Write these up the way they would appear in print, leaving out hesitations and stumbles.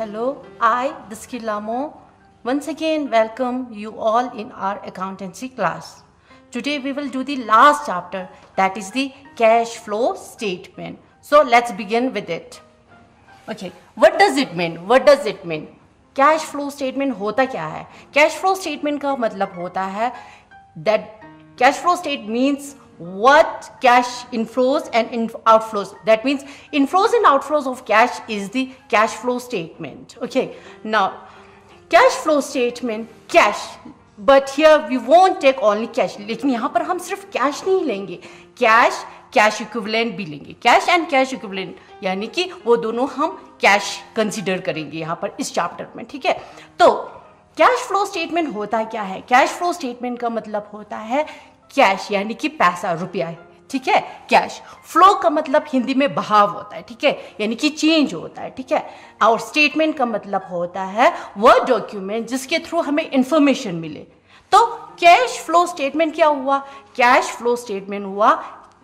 Hello, I, Diski Lamo, once again welcome you all in our accountancy class. Today we will do the last chapter, that is the cash flow statement. So let's begin with it. Okay, what does it mean? What does it mean? Cash flow statement होता क्या है? Cash flow statement का मतलब होता है that cash flow state means what cash inflows and outflows. That means inflows and outflows of cash is the cash flow statement. Okay, now cash flow statement, cash, but here we won't take only cash. लेकिन यहाँ पर हम सिर्फ cash नहीं लेंगे, cash equivalent भी लेंगे. Cash and cash equivalent यानी कि वो दोनों हम कैश कंसीडर करेंगे यहाँ पर इस चैप्टर में. ठीक है, तो कैश फ्लो स्टेटमेंट होता क्या है? कैश फ्लो स्टेटमेंट का मतलब होता है कैश यानी कि पैसा, रुपया. ठीक है, कैश फ्लो का मतलब हिंदी में बहाव होता है. ठीक है, यानी कि चेंज होता है. ठीक है, और स्टेटमेंट का मतलब होता है वह डॉक्यूमेंट जिसके थ्रू हमें इंफॉर्मेशन मिले. तो कैश फ्लो स्टेटमेंट क्या हुआ? कैश फ्लो स्टेटमेंट हुआ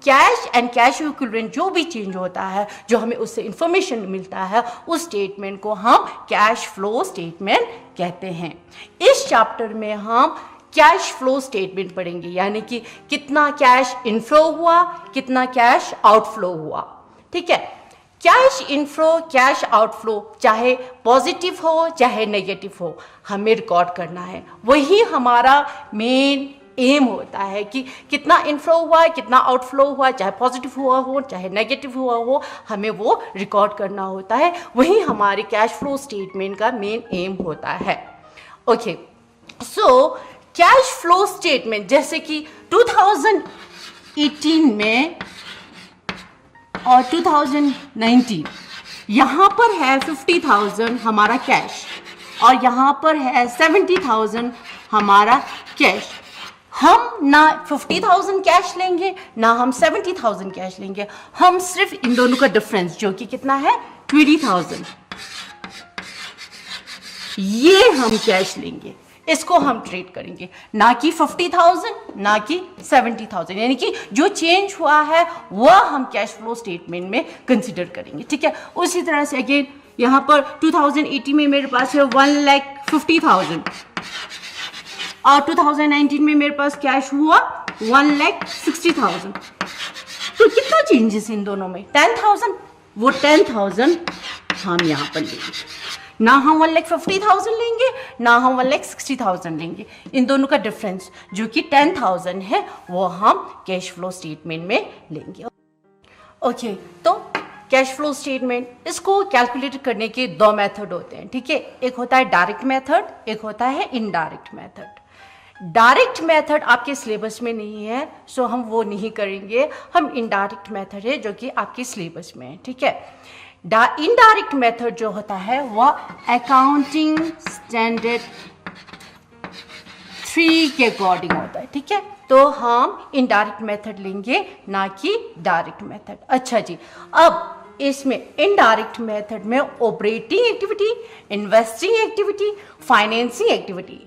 कैश एंड कैश इक्विवेलेंट जो भी चेंज होता है, जो हमें उससे इंफॉर्मेशन मिलता है, उस स्टेटमेंट को हम कैश फ्लो स्टेटमेंट कहते हैं. इस चैप्टर में हम कैश फ्लो स्टेटमेंट पढ़ेंगे, यानी कि कितना कैश इनफ्लो हुआ, कितना कैश आउटफ्लो हुआ. ठीक है, कैश इनफ्लो कैश आउटफ्लो चाहे पॉजिटिव हो चाहे नेगेटिव हो, हमें रिकॉर्ड करना है. वही हमारा मेन एम होता है कि कितना इनफ्लो हुआ है, कितना आउटफ्लो हुआ, चाहे पॉजिटिव हुआ हो चाहे नेगेटिव हुआ हो, हमें वो रिकॉर्ड करना होता है. वही हमारे कैश फ्लो स्टेटमेंट का मेन एम होता है. Okay, so cash flow statement जैसे कि 2018 में और 2019 यहाँ पर है 50,000 हमारा कैश और यहाँ पर है 70,000 हमारा कैश. हम ना 50,000 कैश लेंगे ना हम 70,000 कैश लेंगे, हम सिर्फ इन दोनों का डिफरेंस जो कि कितना है 20,000, ये हम कैश लेंगे, इसको हम ट्रेड करेंगे, ना कि 50,000 ना कि 70,000. यानी कि जो चेंज हुआ है वह हम कैश फ्लो स्टेटमेंट में कंसिडर करेंगे. ठीक है, उसी तरह से अगेन यहाँ पर 2080 में मेरे पास है 1,50,000 और 2019 में मेरे पास कैश हुआ 1,60,000. तो कितना चेंजेस इन दोनों में? 10,000. वो 10,000 हम यहाँ पर लेंगे, ना हम 1,50,000 लेंगे ना हम 1,60,000 लेंगे. इन दोनों का डिफरेंस जो कि 10,000 है वो हम कैश फ्लो स्टेटमेंट में लेंगे. ओके, तो कैश फ्लो स्टेटमेंट इसको कैलकुलेट करने के दो मेथड होते हैं. ठीक है, एक होता है डायरेक्ट मेथड, एक होता है इनडायरेक्ट मेथड. डायरेक्ट मेथड आपके सिलेबस में नहीं है, सो हम वो नहीं करेंगे. हम इनडायरेक्ट मेथड है जो कि आपके सिलेबस में है. ठीक है, इनडायरेक्ट मेथड जो होता है वह अकाउंटिंग स्टैंडर्ड 3 के अकॉर्डिंग होता है. ठीक है, तो हम इनडायरेक्ट मेथड लेंगे ना कि डायरेक्ट मेथड. अच्छा जी, अब इसमें इनडायरेक्ट मेथड में operating activity, investing activity, financing activity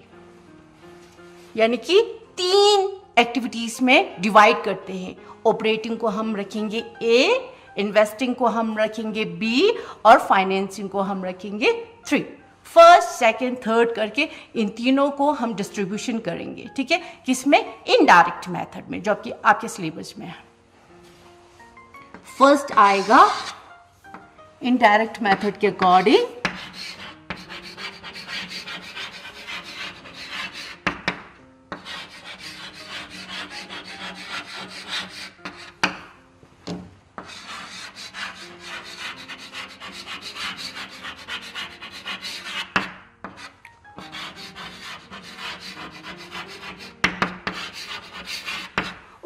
यानी कि 3 एक्टिविटीज में डिवाइड करते हैं. ऑपरेटिंग को हम रखेंगे A, इन्वेस्टिंग को हम रखेंगे B और फाइनेंसिंग को हम रखेंगे 3. फर्स्ट, सेकंड, थर्ड करके इन तीनों को हम डिस्ट्रीब्यूशन करेंगे. ठीक है, किसमें? इनडायरेक्ट मेथड में, जो कि आपके सिलेबस में है. फर्स्ट आएगा इनडायरेक्ट मेथड के according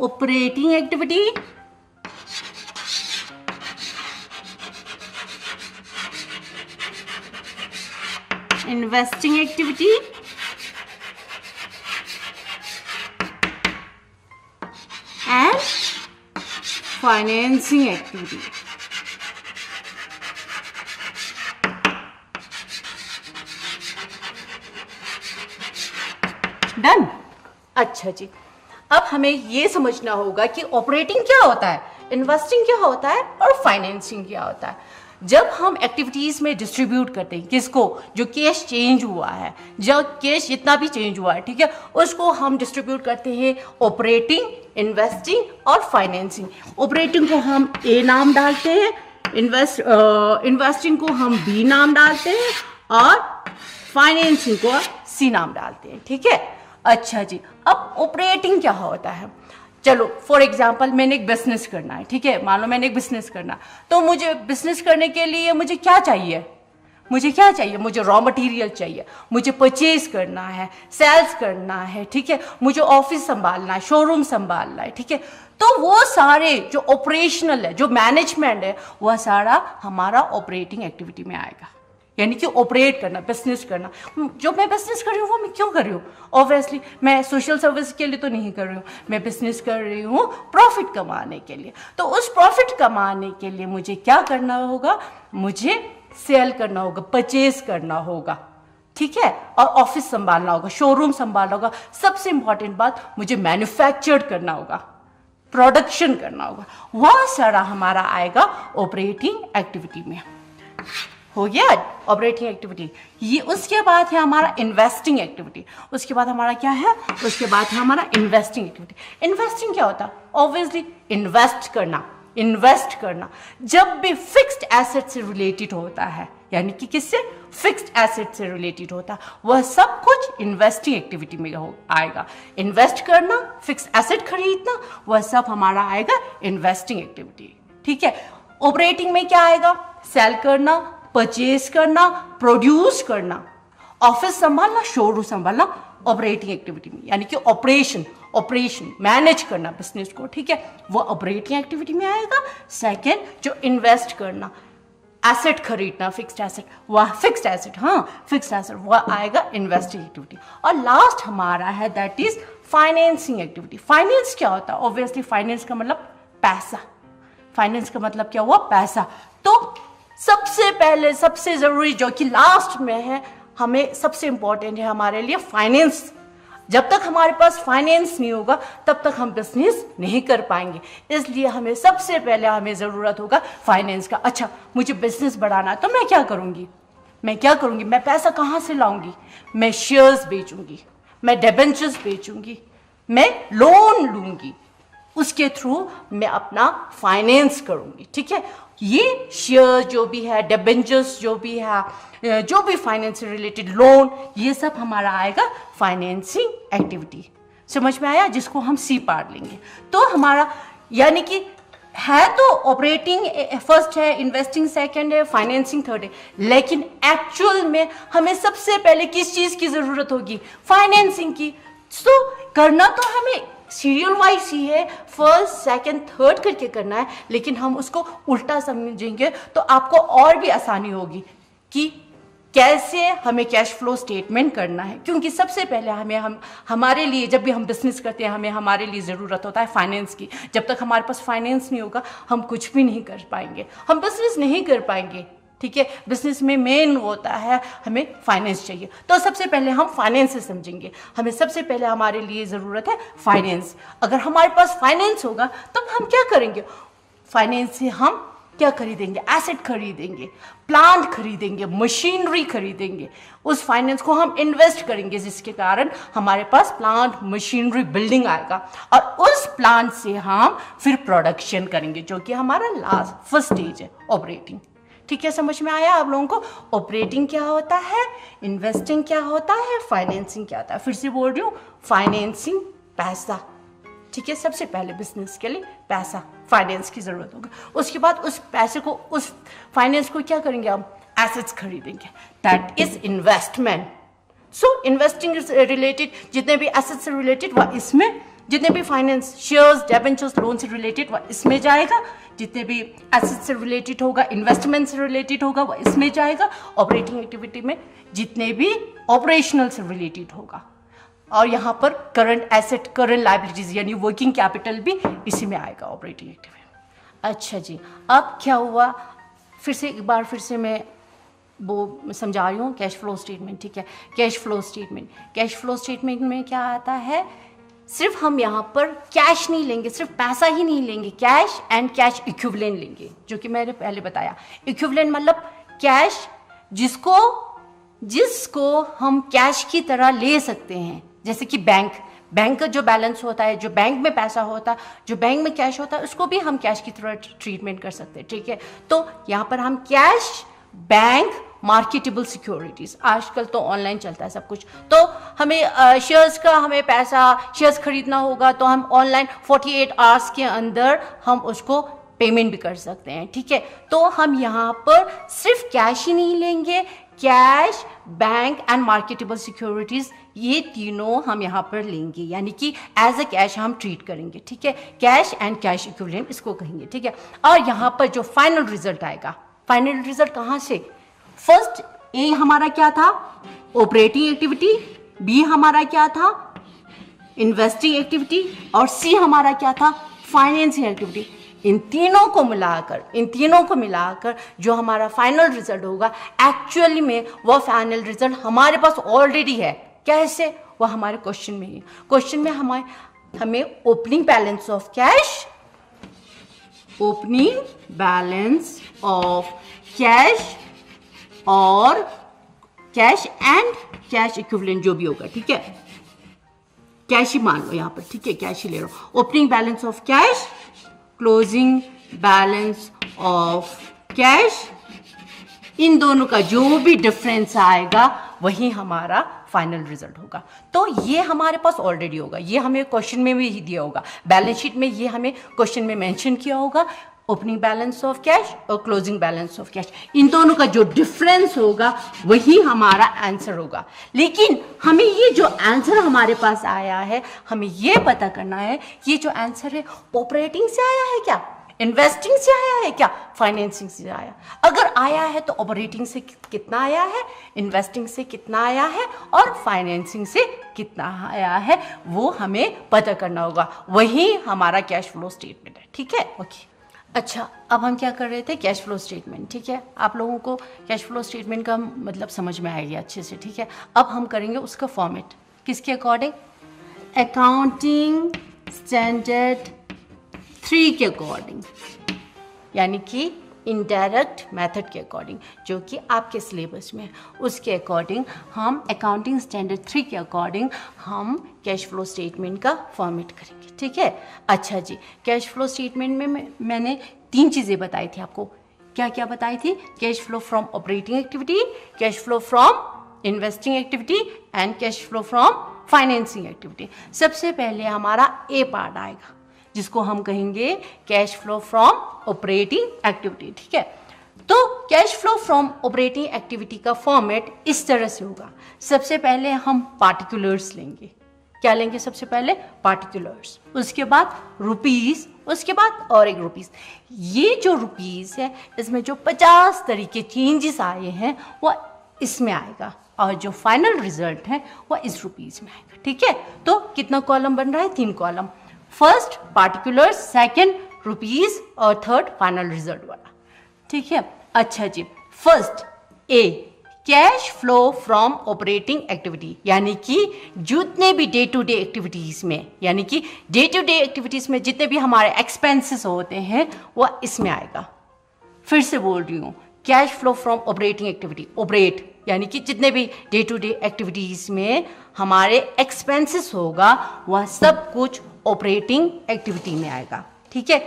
operating activity, investing activity and financing activity. Done. अच्छा जी, अब हमें ये समझना होगा कि ऑपरेटिंग क्या होता है, इन्वेस्टिंग क्या होता है और फाइनेंसिंग क्या होता है. जब हम एक्टिविटीज़ में डिस्ट्रीब्यूट करते हैं किसको, जो कैश चेंज हुआ है, जो कैश जितना भी चेंज हुआ है, ठीक है, उसको हम डिस्ट्रीब्यूट करते हैं ऑपरेटिंग, इन्वेस्टिंग और फाइनेंसिंग। ऑपरेटिंग को हम ए नाम डालते हैं, इन्वेस्टिंग को हम बी नाम डालते हैं और फाइनेंसिंग को सी नाम डालते हैं, ठीक है। अच्छा जी, अब ऑपरेटिंग क्या होता है, चलो फॉर एग्जाम्पल मैंने एक बिजनेस करना है, ठीक है, मान लो मैंने एक बिजनेस करना, तो मुझे बिजनेस करने के लिए मुझे क्या चाहिए, मुझे रॉ मटेरियल चाहिए, मुझे परचेज करना है, सेल्स करना है, ठीक है, मुझे ऑफिस संभालना है, शोरूम संभालना है, ठीक है। तो वो सारे जो ऑपरेशनल है, जो मैनेजमेंट है, वह सारा हमारा ऑपरेटिंग एक्टिविटी में आएगा, यानी कि ऑपरेट करना, बिजनेस करना। जो मैं बिजनेस कर रही हूँ वो मैं क्यों कर रही हूँ, ऑब्वियसली मैं सोशल सर्विस के लिए तो नहीं कर रही हूँ, मैं बिजनेस कर रही हूँ प्रॉफिट कमाने के लिए। तो उस प्रॉफिट कमाने के लिए मुझे क्या करना होगा, मुझे सेल करना होगा, परचेज करना होगा, ठीक है, और ऑफिस संभालना होगा, शोरूम संभालना होगा, सबसे इंपॉर्टेंट बात मुझे मैन्युफैक्चर करना होगा, प्रोडक्शन करना होगा, वह सारा हमारा आएगा ऑपरेटिंग एक्टिविटी में। हो गया ऑपरेटिंग एक्टिविटी। ये उसके बाद है हमारा इन्वेस्टिंग एक्टिविटी। उसके बाद हमारा क्या है, उसके बाद है हमारा इन्वेस्टिंग एक्टिविटी। इन्वेस्टिंग क्या होता है, ऑब्वियसली इन्वेस्ट करना जब भी फिक्स्ड एसेट से रिलेटेड होता है, यानी कि किससे, फिक्स्ड एसेट से रिलेटेड होता है, वह सब कुछ इन्वेस्टिंग एक्टिविटी में आएगा। इन्वेस्ट करना, फिक्स्ड एसेट खरीदना, वह सब हमारा आएगा इन्वेस्टिंग एक्टिविटी, ठीक है। ऑपरेटिंग में क्या आएगा, सेल करना, परचेज करना, प्रोड्यूस करना, ऑफिस संभालना, शोरूम संभालना, ऑपरेटिंग एक्टिविटी में, यानी कि ऑपरेशन मैनेज करना बिजनेस को, ठीक है, वो ऑपरेटिंग एक्टिविटी में आएगा। सेकेंड, जो इन्वेस्ट करना, एसेट खरीदना, फिक्स्ड एसेट, वह आएगा इन्वेस्टिंग एक्टिविटी। और लास्ट हमारा है that is financing activity. Finance क्या होता है, ऑब्वियसली फाइनेंस का मतलब पैसा, फाइनेंस का मतलब क्या हुआ, पैसा। तो सबसे पहले, सबसे जरूरी, जो कि लास्ट में है, हमें सबसे इंपॉर्टेंट है हमारे लिए फाइनेंस। जब तक हमारे पास फाइनेंस नहीं होगा तब तक हम बिजनेस नहीं कर पाएंगे, इसलिए हमें सबसे पहले हमें जरूरत होगा फाइनेंस का। अच्छा, मुझे बिजनेस बढ़ाना है तो मैं क्या करूंगी, मैं पैसा कहाँ से लाऊंगी, मैं शेयर्स बेचूंगी, मैं डिबेंचर्स बेचूंगी, मैं लोन लूंगी, उसके थ्रू मैं अपना फाइनेंस करूंगी, ठीक है। ये शेयर जो भी है, डिबेंचर्स जो भी है, जो भी फाइनेंस से रिलेटेड लोन, ये सब हमारा आएगा फाइनेंसिंग एक्टिविटी। समझ में आया, जिसको हम सी पार्ट लेंगे। तो हमारा यानी कि है तो ऑपरेटिंग फर्स्ट है, इन्वेस्टिंग सेकंड है, फाइनेंसिंग थर्ड है, लेकिन एक्चुअल में हमें सबसे पहले किस चीज की जरूरत होगी, फाइनेंसिंग की। तो करना तो हमें सीरियल वाइज ही है, फर्स्ट सेकंड थर्ड करके करना है, लेकिन हम उसको उल्टा समझेंगे तो आपको और भी आसानी होगी कि कैसे हमें कैश फ्लो स्टेटमेंट करना है। क्योंकि सबसे पहले हमारे लिए, जब भी हम बिजनेस करते हैं, हमारे लिए ज़रूरत होता है फाइनेंस की। जब तक हमारे पास फाइनेंस नहीं होगा हम कुछ भी नहीं कर पाएंगे, हम बिजनेस नहीं कर पाएंगे, ठीक है। बिजनेस में मेन होता है हमें फाइनेंस चाहिए। तो सबसे पहले हम फाइनेंस से समझेंगे, हमें सबसे पहले हमारे लिए ज़रूरत है फाइनेंस। अगर हमारे पास फाइनेंस होगा तब हम क्या करेंगे, फाइनेंस से हम क्या खरीदेंगे, एसेट खरीदेंगे, प्लांट खरीदेंगे, मशीनरी खरीदेंगे, उस फाइनेंस को हम इन्वेस्ट करेंगे, जिसके कारण हमारे पास प्लांट, मशीनरी, बिल्डिंग आएगा, और उस प्लांट से हम फिर प्रोडक्शन करेंगे, जो कि हमारा फर्स्ट स्टेज है ऑपरेटिंग। ठीक है, समझ में आया आप लोगों को, ऑपरेटिंग क्या होता है, इन्वेस्टिंग क्या होता है, फाइनेंसिंग क्या होता है। फिर से बोल रही हूँ, फाइनेंसिंग पैसा, ठीक है, सबसे पहले बिजनेस के लिए पैसा, फाइनेंस की जरूरत होगी। उसके बाद उस पैसे को, उस फाइनेंस को क्या करेंगे हम, एसेट्स खरीदेंगे, that is investment. So investing related जितने भी एसेट्स से रिलेटेड वह इसमें, जितने भी फाइनेंस, शेयर्स, डिबेंचर्स, लोन से रिलेटेड वह इसमें जाएगा, जितने भी एसेट से रिलेटेड होगा, इन्वेस्टमेंट से रिलेटेड होगा वह इसमें जाएगा, ऑपरेटिंग एक्टिविटी में जितने भी ऑपरेशनल से रिलेटेड होगा, और यहाँ पर करंट एसेट, करंट लायबिलिटीज यानी वर्किंग कैपिटल भी इसी में आएगा ऑपरेटिंग एक्टिविटी। अच्छा जी, अब क्या हुआ, फिर से एक बार फिर से मैं वो समझा रही हूँ, कैश फ्लो स्टेटमेंट, ठीक है। कैश फ्लो स्टेटमेंट में क्या आता है, सिर्फ हम यहाँ पर कैश नहीं लेंगे, सिर्फ पैसा ही नहीं लेंगे, कैश एंड कैश इक्विवेलेंट लेंगे, जो कि मैंने पहले बताया। इक्विवेलेंट मतलब कैश जिसको हम कैश की तरह ले सकते हैं, जैसे कि बैंक का जो बैलेंस होता है, जो बैंक में पैसा होता है, जो बैंक में कैश होता है, उसको भी हम कैश की तरह ट्रीटमेंट कर सकते हैं, ठीक है। तो यहाँ पर हम कैश, बैंक, मार्केटेबल सिक्योरिटीज, आजकल तो ऑनलाइन चलता है सब कुछ, तो हमें शेयर्स खरीदना होगा तो हम ऑनलाइन 48 आवर्स के अंदर हम उसको पेमेंट भी कर सकते हैं, ठीक है। तो हम यहाँ पर सिर्फ कैश ही नहीं लेंगे, cash, bank and marketable securities, ये तीनों हम यहाँ पर लेंगे, यानी कि एज अ कैश हम ट्रीट करेंगे, ठीक है। कैश एंड कैश इक्विवेलेंट इसको कहेंगे, ठीक है। और यहाँ पर जो फाइनल रिजल्ट आएगा, फाइनल रिजल्ट कहाँ से, फर्स्ट ए हमारा क्या था, ऑपरेटिंग एक्टिविटी, बी हमारा क्या था, इन्वेस्टिंग एक्टिविटी, और सी हमारा क्या था, फाइनेंसिंग एक्टिविटी। इन तीनों को मिलाकर जो हमारा फाइनल रिजल्ट होगा, एक्चुअली में वो फाइनल रिजल्ट हमारे पास ऑलरेडी है। कैसे, वो हमारे क्वेश्चन में ही, क्वेश्चन में हमें opening balance of cash, opening balance of cash और कैश एंड कैश इक्विवेलेंट जो भी होगा, ठीक है, कैश ही मान लो यहाँ पर, ठीक है, कैश ही ले लो। Opening balance of cash, closing balance of cash, इन दोनों का जो भी डिफरेंस आएगा वही हमारा फाइनल रिजल्ट होगा। तो ये हमारे पास ऑलरेडी होगा, ये हमें क्वेश्चन में भी दिया होगा, बैलेंस शीट में ये हमें क्वेश्चन में मेंशन किया होगा, ओपनिंग बैलेंस ऑफ कैश और क्लोजिंग बैलेंस ऑफ कैश, इन दोनों का जो डिफरेंस होगा वही हमारा आंसर होगा। लेकिन हमें ये जो आंसर हमारे पास आया है, हमें ये पता करना है ये जो आंसर है ऑपरेटिंग से आया है क्या, इन्वेस्टिंग से आया है क्या, फाइनेंसिंग से आया। अगर आया है तो ऑपरेटिंग से कितना आया है, इन्वेस्टिंग से कितना आया है और फाइनेंसिंग से कितना आया है, वो हमें पता करना होगा, वही हमारा कैश फ्लो स्टेटमेंट है, ठीक है। ओके, अच्छा, अब हम क्या कर रहे थे, कैश फ्लो स्टेटमेंट, ठीक है। आप लोगों को कैश फ्लो स्टेटमेंट का मतलब समझ में आ गया अच्छे से, ठीक है। अब हम करेंगे उसका फॉर्मेट किसके अकॉर्डिंग, अकाउंटिंग स्टैंडर्ड 3 के अकॉर्डिंग, यानी कि इनडायरेक्ट मेथड के अकॉर्डिंग, जो कि आपके सिलेबस में है, उसके अकॉर्डिंग हम अकाउंटिंग स्टैंडर्ड 3 के अकॉर्डिंग हम कैश फ्लो स्टेटमेंट का फॉर्मेट करेंगे, ठीक है। अच्छा जी, कैश फ्लो स्टेटमेंट में मैंने 3 चीज़ें बताई थी आपको, क्या क्या बताई थी, cash flow from operating activity, cash flow from investing activity and cash flow from financing activity. सबसे पहले हमारा ए पार्ट आएगा, जिसको हम कहेंगे cash flow from operating activity, ठीक है। तो cash flow from operating activity का फॉर्मेट इस तरह से होगा, सबसे पहले हम पार्टिकुलर्स लेंगे, क्या लेंगे, सबसे पहले पार्टिकुलर्स, उसके बाद रुपीस, उसके बाद और एक रुपीस। ये जो रुपीस है, इसमें जो 50 तरह के चेंजेस आए हैं वो इसमें आएगा, और जो फाइनल रिजल्ट है वो इस रुपीस में आएगा, ठीक है। तो कितना कॉलम बन रहा है, 3 column, first particulars, second rupees और थर्ड फाइनल रिजल्ट वाला, ठीक है। अच्छा जी, first A, cash flow from operating activity, यानी कि जितने भी डे टू डे एक्टिविटीज में, यानी कि डे टू डे एक्टिविटीज में जितने भी हमारे एक्सपेंसेस होते हैं वो इसमें आएगा। फिर से बोल रही हूँ, cash flow from operating activity, operate यानी कि जितने भी डे टू डे एक्टिविटीज में हमारे एक्सपेंसेस होगा वह सब कुछ ऑपरेटिंग एक्टिविटी में आएगा, ठीक है।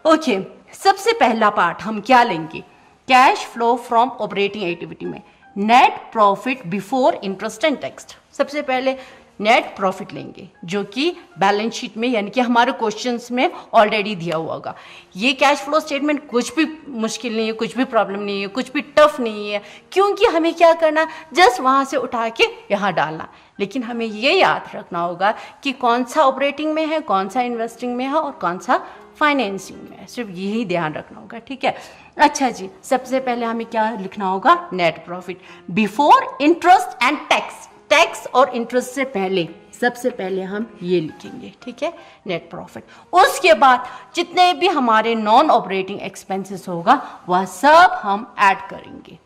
ओके, सबसे पहला पार्ट हम क्या लेंगे, cash flow from operating activity में net profit before interest and tax. सबसे पहले नेट प्रॉफिट लेंगे, जो कि बैलेंस शीट में यानी कि हमारे क्वेश्चंस में ऑलरेडी दिया हुआ होगा। ये कैश फ्लो स्टेटमेंट कुछ भी मुश्किल नहीं है, कुछ भी प्रॉब्लम नहीं है, कुछ भी टफ नहीं है, क्योंकि हमें क्या करना, जस्ट वहाँ से उठा के यहाँ डालना। लेकिन हमें ये याद रखना होगा कि कौन सा ऑपरेटिंग में है, कौन सा इन्वेस्टिंग में है और कौन सा फाइनेंसिंग में है, सिर्फ यही ध्यान रखना होगा, ठीक है। अच्छा जी, सबसे पहले हमें क्या लिखना होगा, net profit before interest and tax, tax और इंटरेस्ट से पहले, सबसे पहले हम ये लिखेंगे, ठीक है, नेट प्रॉफिट। उसके बाद जितने भी हमारे नॉन ऑपरेटिंग एक्सपेंसेस होगा वह सब हम ऐड करेंगे।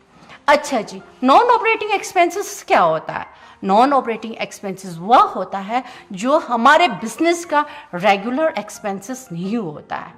अच्छा जी, नॉन ऑपरेटिंग एक्सपेंसेस क्या होता है, नॉन ऑपरेटिंग एक्सपेंसेस वह होता है जो हमारे बिजनेस का रेगुलर एक्सपेंसेस नहीं होता है।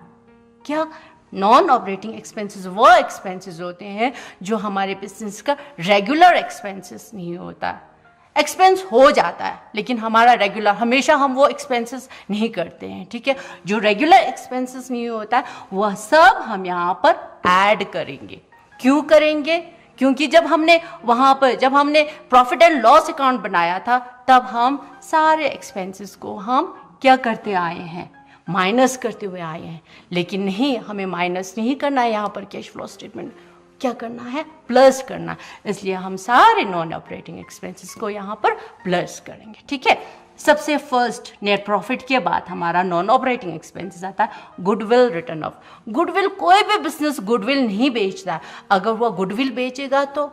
क्या? नॉन ऑपरेटिंग एक्सपेंसेस वो एक्सपेंसेस होते हैं जो हमारे बिजनेस का रेगुलर एक्सपेंसेस नहीं होता है। एक्सपेंस हो जाता है लेकिन हमारा रेगुलर, हमेशा हम वो एक्सपेंसेस नहीं करते हैं, ठीक है। जो रेगुलर एक्सपेंसेस नहीं होता है वह सब हम यहाँ पर ऐड करेंगे। क्यों करेंगे? क्योंकि जब हमने प्रॉफिट एंड लॉस अकाउंट बनाया था तब हम सारे एक्सपेंसेस को हम क्या करते आए हैं, माइनस करते हुए आए हैं। लेकिन नहीं, हमें माइनस नहीं करना है, यहाँ पर कैश फ्लो स्टेटमेंट क्या करना है, प्लस करना है। इसलिए हम सारे नॉन ऑपरेटिंग एक्सपेंसेस को यहाँ पर प्लस करेंगे, ठीक है। सबसे फर्स्ट नेट प्रॉफिट के बाद हमारा नॉन ऑपरेटिंग एक्सपेंसेस आता है गुडविल रिटर्न ऑफ। गुडविल, कोई भी बिजनेस गुडविल नहीं बेचता है। अगर वह गुडविल बेचेगा तो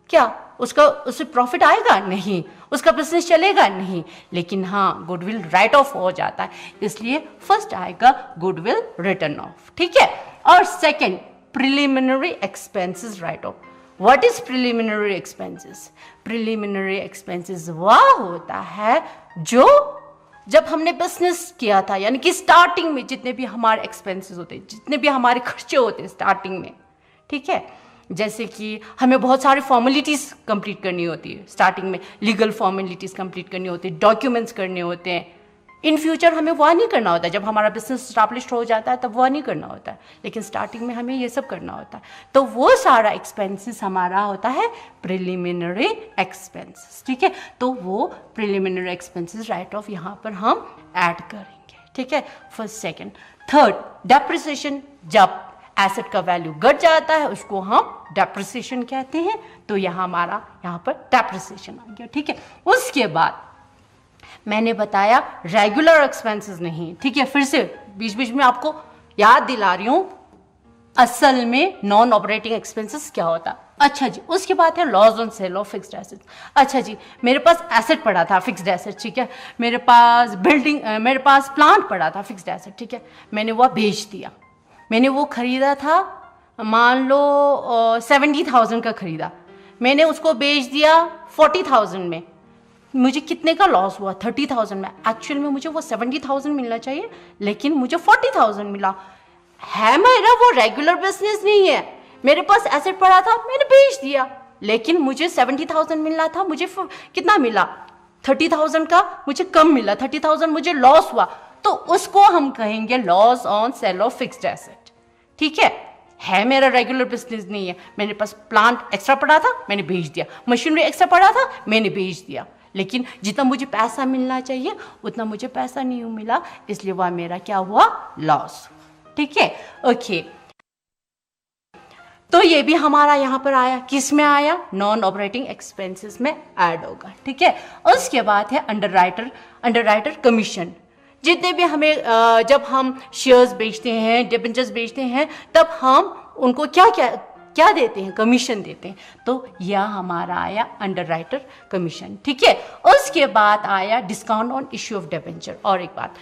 क्या उससे प्रॉफिट आएगा? नहीं। उसका बिजनेस चलेगा? नहीं। लेकिन हाँ, गुडविल राइट ऑफ हो जाता है, इसलिए फर्स्ट आएगा गुडविल रिटर्न ऑफ, ठीक है। और second, preliminary expenses right of. What is preliminary expenses? Preliminary expenses वह होता है जो जब हमने बिजनेस किया था, यानी कि स्टार्टिंग में जितने भी हमारे एक्सपेंसेस होते हैं, जितने भी हमारे खर्चे होते हैं स्टार्टिंग में, ठीक है। जैसे कि हमें बहुत सारी फॉर्मेलिटीज़ कंप्लीट करनी होती है स्टार्टिंग में, लीगल फॉर्मेलिटीज़ कंप्लीट करनी होती है, डॉक्यूमेंट्स करने होते हैं। इन फ्यूचर हमें वह नहीं करना होता, जब हमारा बिजनेस स्टैब्लिश्ड हो जाता है तब वह नहीं करना होता है, लेकिन स्टार्टिंग में हमें ये सब करना होता है। तो वो सारा एक्सपेंसेस हमारा होता है प्रिलिमिनरी एक्सपेंसेस, ठीक है। तो वो प्रिलिमिनरी एक्सपेंसेस राइट ऑफ यहाँ पर हम ऐड करेंगे, ठीक है। First, second, third, depreciation. जब एसेट का वैल्यू घट जाता है उसको हम डेप्रिसिएशन कहते हैं। तो हमारा यहाँ पर डेप्रिसिएशन आ गया, ठीक है। उसके बाद मैंने बताया रेगुलर एक्सपेंसेस नहीं, ठीक है। फिर से बीच बीच में आपको याद दिला रही हूं असल में नॉन ऑपरेटिंग एक्सपेंसेस क्या होता। अच्छा जी, उसके बाद है loss on sale of fixed asset. अच्छा जी, मेरे पास एसेट पड़ा था फिक्स्ड एसेट, ठीक है। मेरे पास प्लांट पड़ा था फिक्स्ड एसेट, ठीक है। मैंने वह बेच दिया। मैंने वो खरीदा था, मान लो 70,000 का खरीदा, मैंने उसको बेच दिया 40,000 में। मुझे कितने का लॉस हुआ? 30,000 में। एक्चुअल में मुझे वो 70,000 मिलना चाहिए लेकिन मुझे 40,000 मिला है। मेरा वो रेगुलर बिजनेस नहीं है। मेरे पास एसेट पड़ा था, मैंने बेच दिया, लेकिन मुझे 70,000 मिलना था, मुझे कितना मिला? 30,000 का मुझे कम मिला, 30,000 मुझे लॉस हुआ। तो उसको हम कहेंगे loss on sale of fixed asset, ठीक है। मेरा रेगुलर बिजनेस नहीं है। मेरे पास प्लांट एक्स्ट्रा पड़ा था, मैंने बेच दिया। मशीनरी एक्स्ट्रा पड़ा था, मैंने बेच दिया, लेकिन जितना मुझे पैसा मिलना चाहिए उतना मुझे पैसा नहीं मिला, इसलिए वह मेरा क्या हुआ? लॉस, ठीक है। ओके, तो ये भी हमारा यहाँ पर आया, किस में आया? नॉन ऑपरेटिंग एक्सपेंसेस में ऐड होगा, ठीक है। उसके बाद है अंडरराइटर कमीशन। जितने भी हमें जब हम शेयर्स बेचते हैं, डिबेंचर्स बेचते हैं, तब हम उनको क्या देते हैं? कमीशन देते हैं। तो यह हमारा आया अंडरराइटर कमीशन, ठीक है। उसके बाद आया discount on issue of debenture. और एक बात,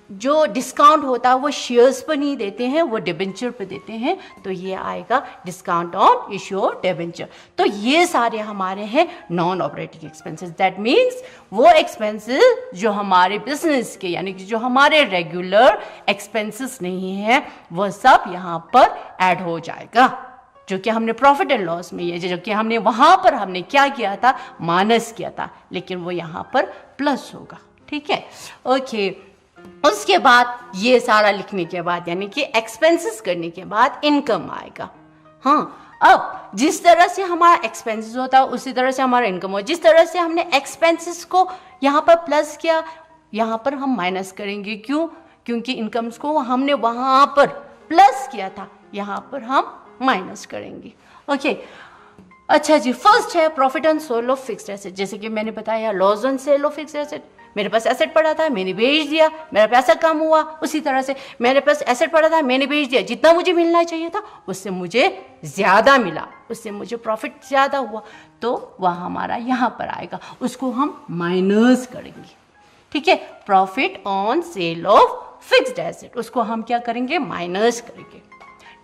जो डिस्काउंट होता है वो शेयर्स पर नहीं देते हैं, वो डिबेंचर पर देते हैं। तो ये आएगा discount on issue of debenture. तो ये सारे हमारे हैं non operating expenses. That means वो एक्सपेंसेस जो हमारे बिजनेस के, यानी कि जो हमारे रेगुलर एक्सपेंसेस नहीं है, वह सब यहाँ पर ऐड हो जाएगा, जो कि हमने प्रॉफिट एंड लॉस में, ये जो कि हमने वहां पर हमने क्या किया था? माइनस किया था, लेकिन वो यहाँ पर प्लस होगा, ठीक है। ओके, उसके बाद ये सारा लिखने के बाद, यानी कि एक्सपेंसेस करने के बाद इनकम आएगा। हाँ, अब जिस तरह से हमारा एक्सपेंसेस होता है उसी तरह से हमारा इनकम हो। जिस तरह से हमने एक्सपेंसेस को यहाँ पर प्लस किया, यहाँ पर हम माइनस करेंगे। क्यों? क्योंकि इनकम्स को हमने वहां पर प्लस किया था, यहाँ पर हम माइनस करेंगे। ओके, अच्छा जी, फर्स्ट है profit on sale of fixed asset. जैसे कि मैंने बताया loss on sale of fixed asset. मेरे पास एसेट पड़ा था, मैंने बेच दिया, मेरा पैसा कम हुआ। उसी तरह से मेरे पास एसेट पड़ा था, मैंने बेच दिया, जितना मुझे मिलना चाहिए था उससे मुझे ज्यादा मिला, उससे मुझे प्रॉफिट ज्यादा हुआ, तो वह हमारा यहाँ पर आएगा, उसको हम माइनस करेंगे, ठीक है। Profit on sale of fixed asset, उसको हम क्या करेंगे? माइनस करेंगे,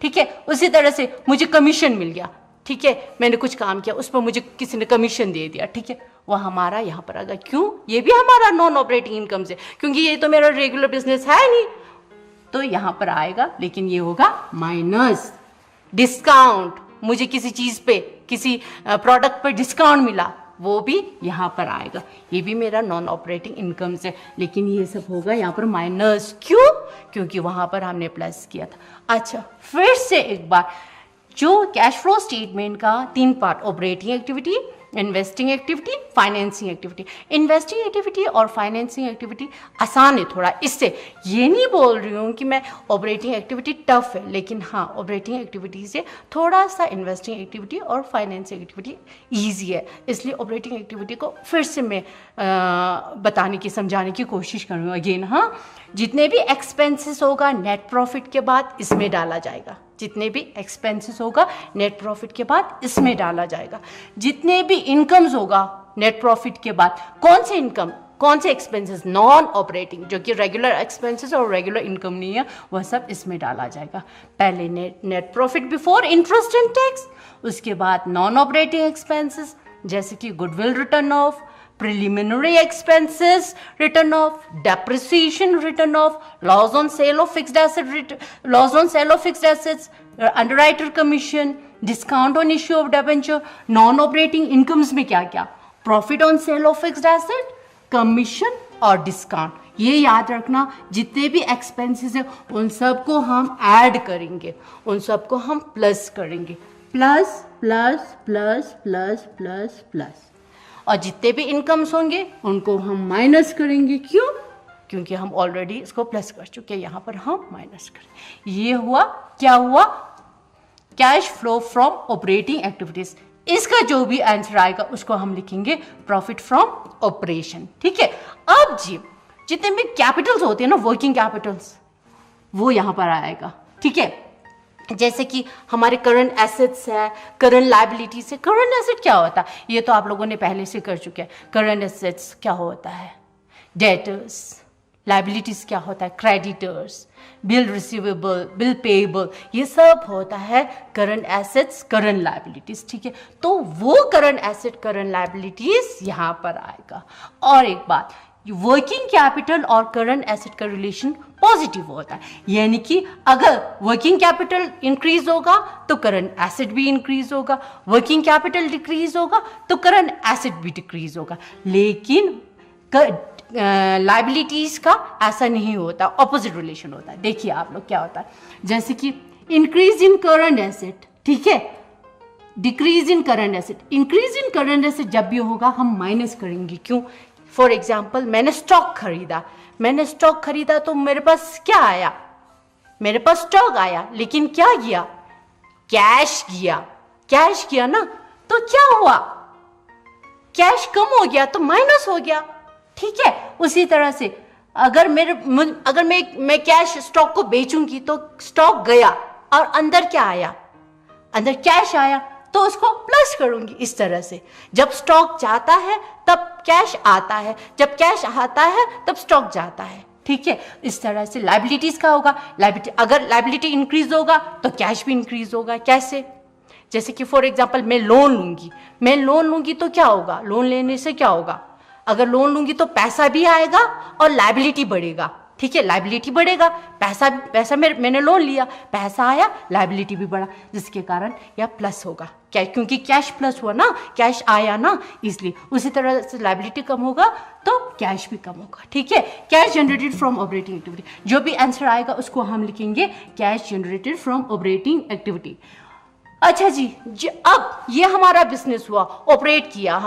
ठीक है। उसी तरह से मुझे कमीशन मिल गया, ठीक है। मैंने कुछ काम किया, उस पर मुझे किसी ने कमीशन दे दिया, ठीक है, वो हमारा यहाँ पर आएगा। क्यों? ये भी हमारा नॉन ऑपरेटिंग इनकम से, क्योंकि ये तो मेरा रेगुलर बिजनेस है नहीं, तो यहाँ पर आएगा, लेकिन ये होगा माइनस डिस्काउंट। मुझे किसी चीज पे, किसी प्रोडक्ट पर डिस्काउंट मिला, वो भी यहाँ पर आएगा। ये भी मेरा नॉन ऑपरेटिंग इनकम से, लेकिन ये सब होगा यहाँ पर माइनस। क्यों? क्योंकि वहां पर हमने प्लस किया था। अच्छा, फिर से एक बार, जो कैश फ्लो स्टेटमेंट का 3 part, operating activity, investing activity, financing activity. Investing activity और फाइनेंसिंग एक्टिविटी आसान है थोड़ा, इससे ये नहीं बोल रही हूँ कि मैं ऑपरेटिंग एक्टिविटी टफ है, लेकिन हाँ, ऑपरेटिंग एक्टिविटी से थोड़ा सा इन्वेस्टिंग एक्टिविटी और फाइनेंसिंग एक्टिविटी ईजी है, इसलिए ऑपरेटिंग एक्टिविटी को फिर से मैं बताने की, समझाने की कोशिश करूँगा अगेन। हाँ, जितने भी एक्सपेंसेस होगा नेट प्रॉफिट के बाद इसमें डाला जाएगा। जितने भी एक्सपेंसेस होगा नेट प्रॉफिट के बाद इसमें डाला जाएगा। जितने भी इनकम्स होगा नेट प्रॉफिट के बाद, कौन से इनकम, कौन से एक्सपेंसेस, नॉन ऑपरेटिंग, जो कि रेगुलर एक्सपेंसेस और रेगुलर इनकम नहीं है, वह सब इसमें डाला जाएगा। पहले net profit before interest and tax, उसके बाद नॉन ऑपरेटिंग एक्सपेंसेस जैसे कि goodwill return of, preliminary expenses written off, depreciation written off, loss on sale of fixed assets, underwriter commission, discount on issue of debenture, non-operating incomes में क्या क्या, profit on sale of fixed asset, commission और discount। ये याद रखना, जितने भी expenses हैं उन सबको हम ऐड करेंगे, उन सबको हम प्लस करेंगे, plus plus plus plus plus plus, और जितने भी इनकम्स होंगे उनको हम माइनस करेंगे। क्यों? क्योंकि हम ऑलरेडी इसको प्लस कर चुके हैं, यहाँ पर हम माइनस करें। ये हुआ, क्या हुआ? Cash flow from operating activities. इसका जो भी आंसर आएगा उसको हम लिखेंगे प्रॉफिट फ्रॉम ऑपरेशन। ठीक है। अब जी, जितने भी कैपिटल्स होते हैं ना, वर्किंग कैपिटल्स, वो यहाँ पर आएगा। ठीक है। जैसे कि हमारे करंट एसेट्स है, करंट लायबिलिटीज है। करंट एसेट क्या होता है? ये तो आप लोगों ने पहले से कर चुके हैं। करंट एसेट्स क्या होता है? डेटर्स। लायबिलिटीज क्या होता है? Creditors, bill receivable, bill payable, ये सब होता है करंट एसेट्स, करंट लायबिलिटीज। ठीक है। तो वो करंट एसेट, करंट लायबिलिटीज यहाँ पर आएगा। और एक बात, वर्किंग कैपिटल और करंट एसेट का रिलेशन पॉजिटिव होता है, यानी कि अगर वर्किंग कैपिटल इंक्रीज होगा तो करंट एसेट भी इंक्रीज होगा, वर्किंग कैपिटल डिक्रीज होगा तो करंट एसेट भी डिक्रीज होगा। लेकिन लायबिलिटीज का ऐसा नहीं होता, ऑपोजिट रिलेशन होता है। देखिए आप लोग क्या होता है, जैसे कि इंक्रीज इन करंट एसेट, ठीक है, decrease in current asset. Increase in current asset जब भी होगा हम माइनस करेंगे। क्यों? फॉर एग्जाम्पल, मैंने स्टॉक खरीदा, तो मेरे पास क्या आया? मेरे पास स्टॉक आया, लेकिन क्या गया? कैश गया ना, तो क्या हुआ? कैश कम हो गया तो माइनस हो गया। ठीक है। उसी तरह से अगर मैं कैश स्टॉक को बेचूंगी तो स्टॉक गया और अंदर क्या आया? अंदर कैश आया, तो उसको प्लस करूंगी। इस तरह से जब स्टॉक जाता है तब कैश आता है, जब कैश आता है तब स्टॉक जाता है। ठीक है। इस तरह से लायबिलिटीज का होगा। अगर लायबिलिटी इंक्रीज होगा तो कैश भी इंक्रीज होगा। कैसे? जैसे कि फॉर एग्जांपल, मैं लोन लूंगी तो क्या होगा? लोन लेने से क्या होगा? अगर लोन लूंगी तो पैसा भी आएगा और लायबिलिटी बढ़ेगा। ठीक है। लायबिलिटी बढ़ेगा, पैसा मैंने लोन लिया, पैसा आया, लायबिलिटी भी बढ़ा, जिसके कारण यह प्लस होगा। क्या? क्योंकि कैश प्लस हुआ ना, कैश आया ना, इसलिए। उसी तरह से लायबिलिटी कम होगा तो कैश भी कम होगा। ठीक है। Cash generated from operating activity, जो भी आंसर आएगा उसको हम लिखेंगे cash generated from operating activity. अच्छा जी, अब ये हमारा बिजनेस हुआ, ऑपरेट किया।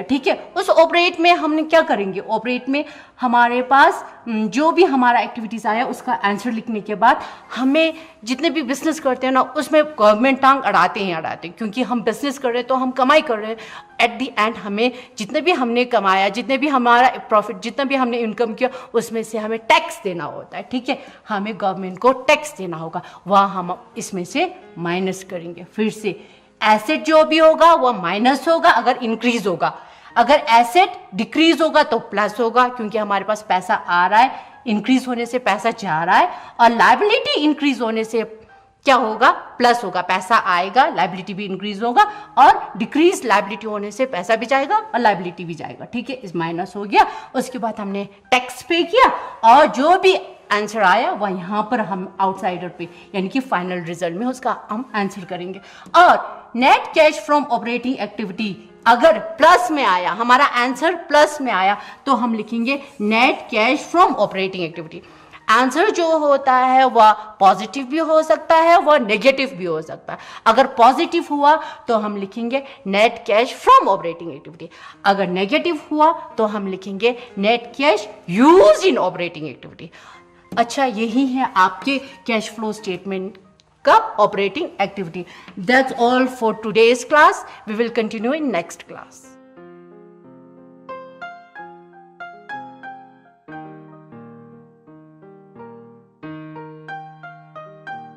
ठीक है। उस ऑपरेट में हमने क्या करेंगे? ऑपरेट में हमारे पास जो भी हमारा एक्टिविटीज आया उसका आंसर लिखने के बाद हमें, जितने भी बिजनेस करते हैं ना, उसमें गवर्नमेंट टांग अड़ाते हैं, क्योंकि हम बिजनेस कर रहे हैं तो हम कमाई कर रहे हैं। एट द एंड हमें जितने भी हमने कमाया, जितने भी हमारा प्रॉफिट, जितना भी हमने इनकम किया, उसमें से हमें टैक्स देना होता है। ठीक है। हमें गवर्नमेंट को टैक्स देना होगा, वहाँ हम इसमें से माइनस करेंगे। फिर से एसेट जो भी होगा वह माइनस होगा अगर इंक्रीज होगा, अगर एसेट डिक्रीज होगा तो प्लस होगा, क्योंकि हमारे पास पैसा आ रहा है, इंक्रीज होने से पैसा जा रहा है, और लायबिलिटी इंक्रीज होने से क्या होगा, प्लस होगा, पैसा आएगा, लाइबिलिटी भी इंक्रीज होगा, और डिक्रीज लाइबिलिटी होने से पैसा भी जाएगा और लाइबिलिटी भी जाएगा, ठीक है, इस माइनस हो गया। उसके बाद हमने टैक्स पे किया और जो भी आंसर आया वह यहाँ पर हम आउटसाइडर पे यानी कि फाइनल रिजल्ट में उसका हम आंसर करेंगे। और net cash from operating activity अगर प्लस में आया, हमारा आंसर प्लस में आया, तो हम लिखेंगे net cash from operating activity. Answer जो होता है वह पॉजिटिव भी हो सकता है, वह नेगेटिव भी हो सकता है। अगर पॉजिटिव हुआ तो हम लिखेंगे net cash from operating activity, अगर नेगेटिव हुआ तो हम लिखेंगे net cash use in operating activity. अच्छा, यही है आपके कैश फ्लो स्टेटमेंट का operating activity. That's all for today's class. We will continue in next class.